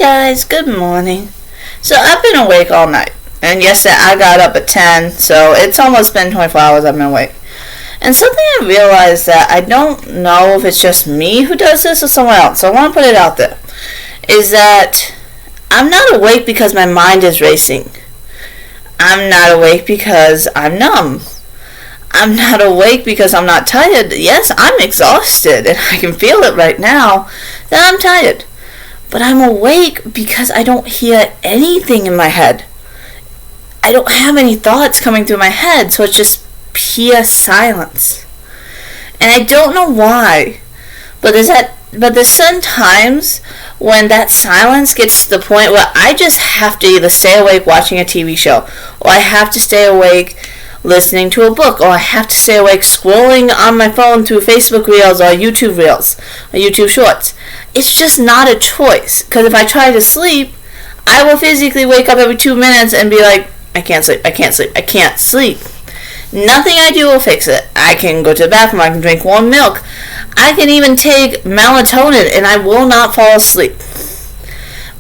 guys, good morning. So I've been awake all night. And yesterday I got up at 10, so it's almost been 24 hours I've been awake. And something I realized that I don't know if it's just me who does this or someone else, so I want to put it out there, is that I'm not awake because my mind is racing. I'm not awake because I'm numb. I'm not awake because I'm not tired. Yes, I'm exhausted, and I can feel it right now that I'm tired. But I'm awake because I don't hear anything in my head. I don't have any thoughts coming through my head, so it's just pure silence. And I don't know why, but there's certain times when that silence gets to the point where I just have to either stay awake watching a TV show, or I have to stay awake listening to a book, or I have to stay awake scrolling on my phone through Facebook Reels or YouTube Reels or YouTube Shorts. It's just not a choice, because if I try to sleep, I will physically wake up every 2 minutes and be like, I can't sleep. Nothing I do will fix it. I can go to the bathroom, I can drink warm milk, I can even take melatonin, and I will not fall asleep.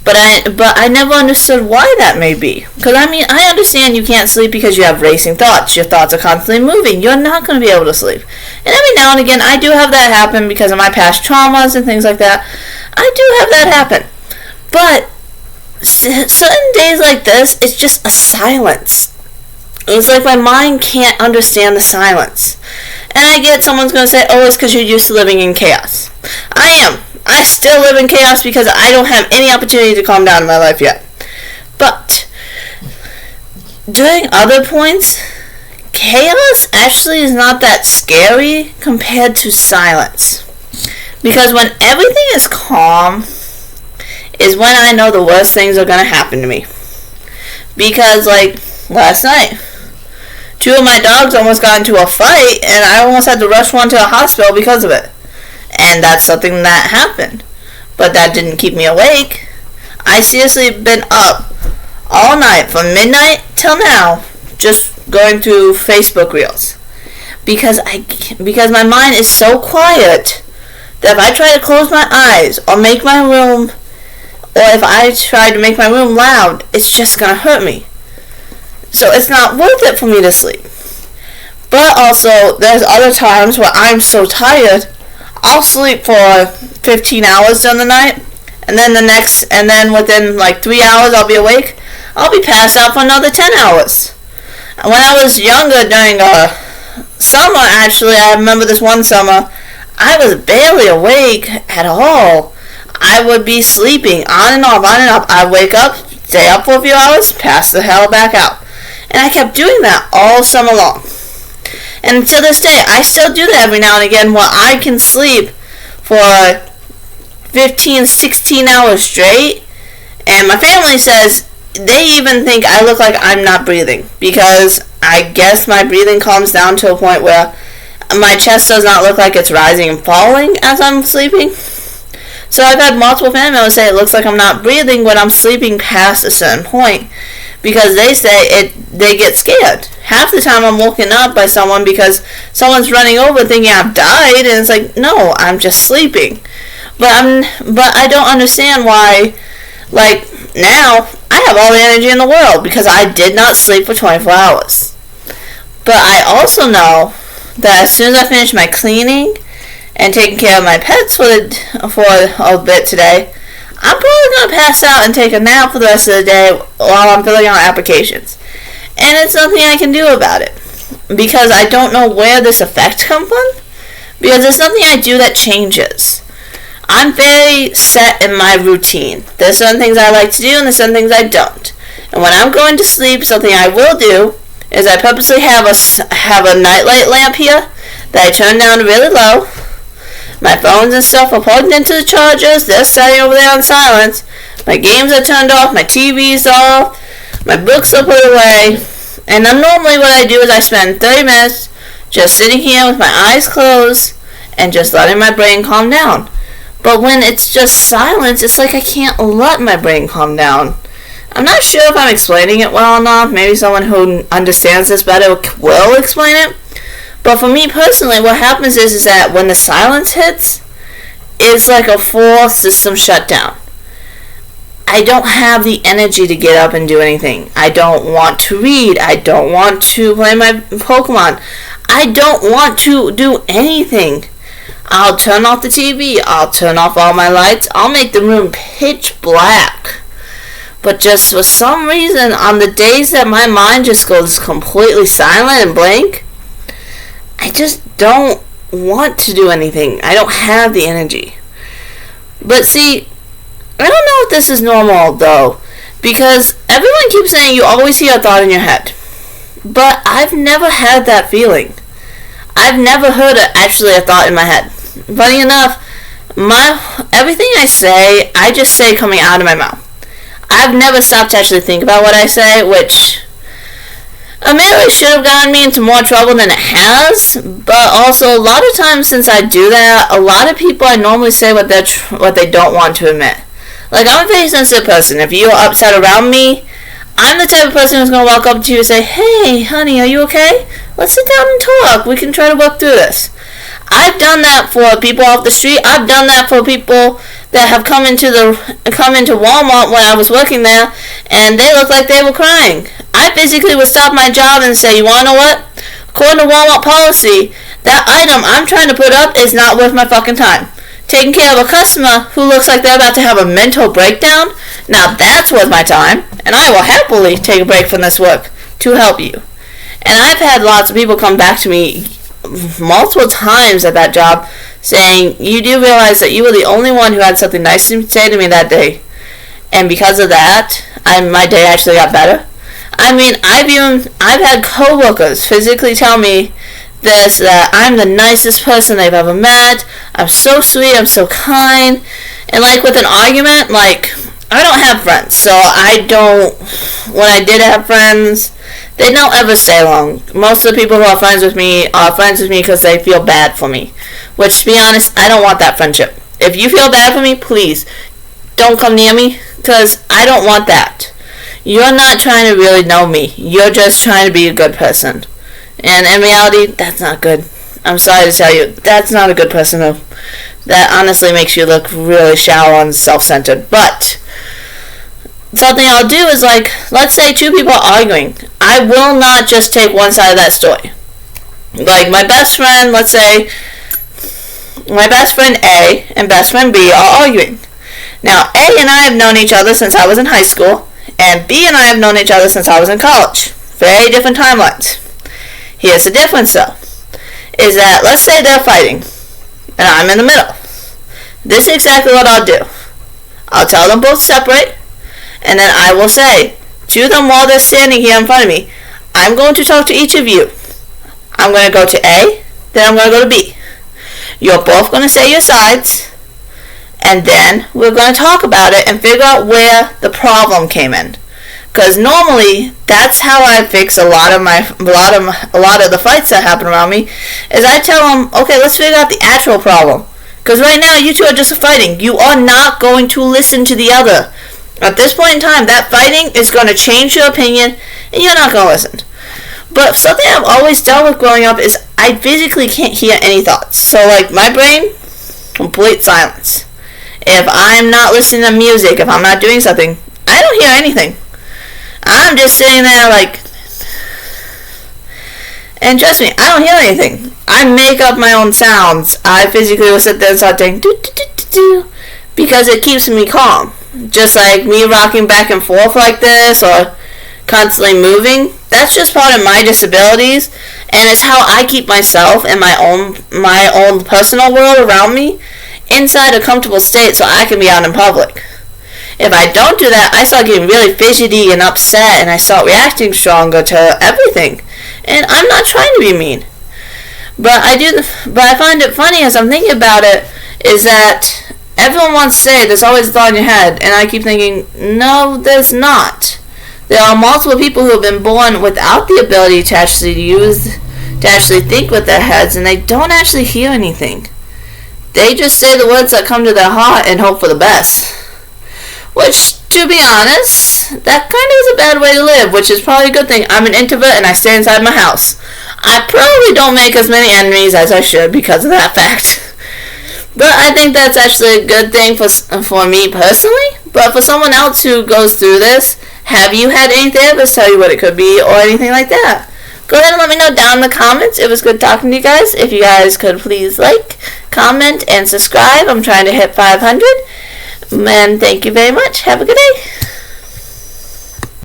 But I never understood why that may be. Because, I understand you can't sleep because you have racing thoughts. Your thoughts are constantly moving. You're not going to be able to sleep. And every now and again, I do have that happen because of my past traumas and things like that. I do have that happen. But certain days like this, it's just a silence. It's like my mind can't understand the silence. And I get someone's going to say, oh, it's because you're used to living in chaos. I am. I still live in chaos because I don't have any opportunity to calm down in my life yet. But during other points, chaos actually is not that scary compared to silence. Because when everything is calm is when I know the worst things are going to happen to me. Because, like, last night, 2 of my dogs almost got into a fight, and I almost had to rush one to a hospital because of it. And that's something that happened. But that didn't keep me awake. I seriously been up all night from midnight till now just going through Facebook Reels. Because my mind is so quiet that if I try to close my eyes or make my room, or if I try to make my room loud, it's just going to hurt me. So it's not worth it for me to sleep. But also, there's other times where I'm so tired, I'll sleep for 15 hours during the night, and then within like 3 hours I'll be awake. I'll be passed out for another 10 hours. And when I was younger during summer, actually, I remember this one summer, I was barely awake at all. I would be sleeping on and off. I'd wake up, stay up for a few hours, pass the hell back out. And I kept doing that all summer long. And to this day, I still do that every now and again where I can sleep for 15, 16 hours straight. And my family says they even think I look like I'm not breathing. Because I guess my breathing calms down to a point where my chest does not look like it's rising and falling as I'm sleeping. So I've had multiple family members say it looks like I'm not breathing when I'm sleeping past a certain point. Because they say they get scared. Half the time I'm woken up by someone because someone's running over thinking I've died, and it's like, no, I'm just sleeping. But I don't understand why, like, now I have all the energy in the world because I did not sleep for 24 hours. But I also know that as soon as I finish my cleaning and taking care of my pets for a bit today, I'm probably going to pass out and take a nap for the rest of the day while I'm filling out applications. And it's nothing I can do about it. Because I don't know where this effect comes from. Because it's nothing I do that changes. I'm very set in my routine. There's certain things I like to do and there's certain things I don't. And when I'm going to sleep, something I will do is I purposely have a nightlight lamp here that I turn down really low. My phones and stuff are plugged into the chargers. They're sitting over there on silence. My games are turned off. My TV's off. My books are put away. And normally what I do is I spend 30 minutes just sitting here with my eyes closed and just letting my brain calm down. But when it's just silence, it's like I can't let my brain calm down. I'm not sure if I'm explaining it well enough. Maybe someone who understands this better will explain it. But for me personally, what happens is that when the silence hits, it's like a full system shutdown. I don't have the energy to get up and do anything. I don't want to read. I don't want to play my Pokemon. I don't want to do anything. I'll turn off the TV. I'll turn off all my lights. I'll make the room pitch black. But just for some reason, on the days that my mind just goes completely silent and blank, I just don't want to do anything. I don't have the energy. But see, I don't know if this is normal though, because everyone keeps saying you always hear a thought in your head. But I've never had that feeling. I've never heard actually a thought in my head. Funny enough, everything I say, I just say coming out of my mouth. I've never stopped to actually think about what I say, which maybe should have gotten me into more trouble than it has. But also, a lot of times since I do that, a lot of people I normally say what they don't want to admit. Like, I'm a very sensitive person. If you're upset around me, I'm the type of person who's going to walk up to you and say, "Hey, honey, are you okay? Let's sit down and talk. We can try to work through this." I've done that for people off the street. I've done that for people that have come into Walmart when I was working there, and they looked like they were crying. I physically would stop my job and say, "You want to know what? According to Walmart policy, that item I'm trying to put up is not worth my fucking time. Taking care of a customer who looks like they're about to have a mental breakdown, now that's worth my time, and I will happily take a break from this work to help you." And I've had lots of people come back to me multiple times at that job saying, "You do realize that you were the only one who had something nice to say to me that day, and because of that, my day actually got better." I mean, I've had coworkers physically tell me this, that I'm the nicest person they've ever met. I'm so sweet. I'm so kind. And like with an argument, like, I don't have friends, so when I did have friends, they don't ever stay long. Most of the people who are friends with me because they feel bad for me. Which, to be honest, I don't want that friendship. If you feel bad for me, please don't come near me, because I don't want that. You're not trying to really know me. You're just trying to be a good person. And in reality, that's not good. I'm sorry to tell you, that's not a good person. That honestly makes you look really shallow and self-centered. But something I'll do is, like, let's say two people are arguing. I will not just take one side of that story. Like, my best friend, let's say, my best friend A and best friend B are arguing. Now, A and I have known each other since I was in high school, and B and I have known each other since I was in college. Very different timelines. Here's the difference, though, is that, let's say they're fighting, and I'm in the middle. This is exactly what I'll do. I'll tell them both to separate, and then I will say to them while they're standing here in front of me, I'm going to talk to each of you. I'm going to go to A, then I'm going to go to B. You're both going to say your sides, and then we're going to talk about it and figure out where the problem came in. Because normally, that's how I fix a lot of the fights that happen around me, is I tell them, okay, let's figure out the actual problem. Because right now, you two are just fighting. You are not going to listen to the other. At this point in time, that fighting is going to change your opinion, and you're not going to listen. But something I've always dealt with growing up is I physically can't hear any thoughts. So, like, my brain, complete silence. If I'm not listening to music, if I'm not doing something, I don't hear anything. I'm just sitting there like, and trust me, I don't hear anything. I make up my own sounds. I physically will sit there and start doing do because it keeps me calm. Just like me rocking back and forth like this or constantly moving. That's just part of my disabilities, and it's how I keep myself and my own personal world around me inside a comfortable state so I can be out in public. If I don't do that, I start getting really fidgety and upset, and I start reacting stronger to everything. And I'm not trying to be mean. But I find it funny as I'm thinking about it, is that everyone wants to say there's always a thought in your head, and I keep thinking, no, there's not. There are multiple people who have been born without the ability to actually think with their heads, and they don't actually hear anything. They just say the words that come to their heart and hope for the best. Which, to be honest, that kind of is a bad way to live, which is probably a good thing. I'm an introvert and I stay inside my house. I probably don't make as many enemies as I should because of that fact. But I think that's actually a good thing for me personally. But for someone else who goes through this, have you had any therapists tell you what it could be or anything like that? Go ahead and let me know down in the comments. It was good talking to you guys. If you guys could please like, comment, and subscribe. I'm trying to hit 500. And thank you very much. Have a good day.